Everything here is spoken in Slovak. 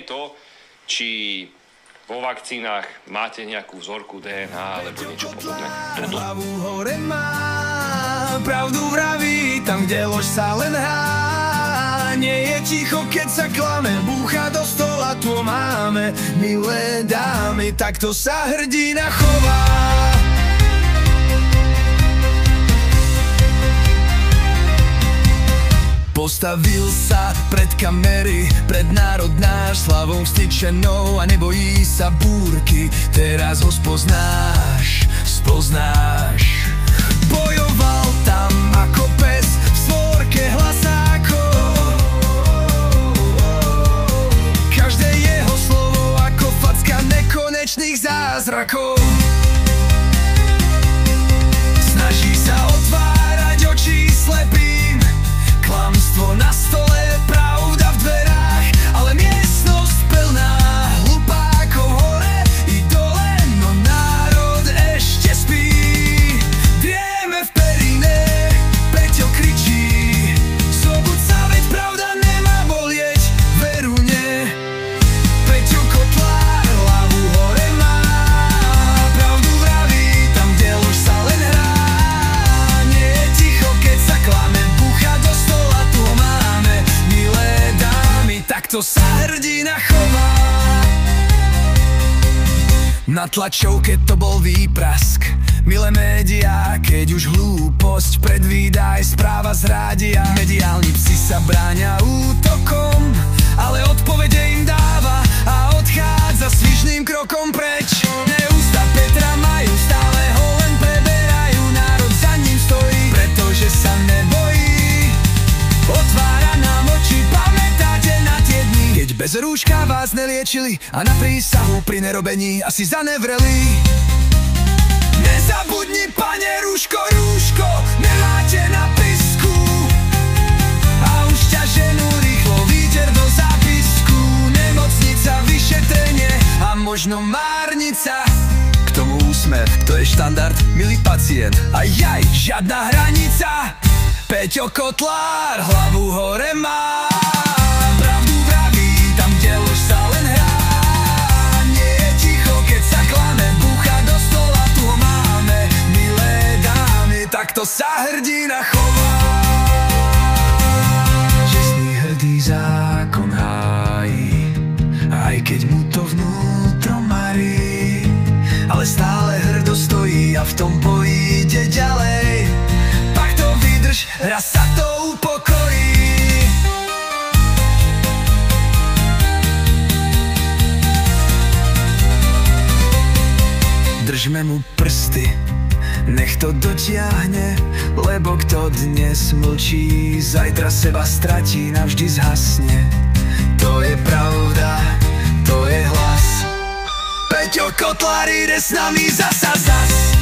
je to, či vo vakcínach máte nejakú vzorku DNA alebo niečo podobné. Hlavu hore má, pravdu vraví, tam kde lož sa len hrá. Nie je ticho, keď sa klame, búcha do stola, to máme. Milé dámy, takto sa hrdina chová. Postavil sa pred kamery, pred národ náš, slavou vstyčenou a nebojí sa búrky. Teraz ho spoznáš. Bojoval tam ako pes v svorke hlasákov. Každé jeho slovo ako facka nekonečných zázrakov. Snaží sa otvárať oči slepým. Klamstvo na stole, pravda v dverách, ale miestnosť plná hlupákov hore i dole, no národ ešte spí. Drieme v perine, Peťo kričí, zobud sa, veď pravda nemá bolieť, veru nie. Peťo Kotlár hlavu hore má, pravdu vraví, tam kde lož sa len hrá. Nie je ticho, keď sa klame, búcha do stola, tu máme. Milé dámy, takto sa hrdina chová. Na tlačovke to bol výprask. Milé médiá, keď už hlúposť predvída aj správa z rádia. Mediálni psi sa bráňa útokom, ale odpovede im dáva a odchádza svižným krokom preč. Neústa Petra majú, stále ho len preberajú. Národ za ním stojí, pretože sa nebojí. Otvára nám oči, pamätáte na tie dni, keď bez rúška vás neliečili a na prísahu pri nerobení asi zanevreli. Nezabudni, pane rúško, nemáte na pisku. A už ťa ženú rýchlo, výder do zápisku. Nemocnica, vyšetrenie a možno márnica. K tomu úsmev, to je štandard, milý pacient. A jaj, žiadna hranica. Peťo Kotlár hlavu hore má, pravdu vraví, tam kde lož sa len hrá. Nie je ticho, keď sa klame, búcha do stola, tu ho máme. Milé dámy, takto sa hrdina chová. Čestný hrdý zákon hájí, aj keď mu to vnútro marí. Ale stále hrdo stojí a v tom boji ide ďalej. Pak to vydrž, raz sa to upokojí. Držme mu prsty, nech to dotiahne, lebo kto dnes mlčí, zajtra seba stratí, navždy zhasne. To je pravda, to je hlas. Peťo Kotlár ide s nami zasa zas.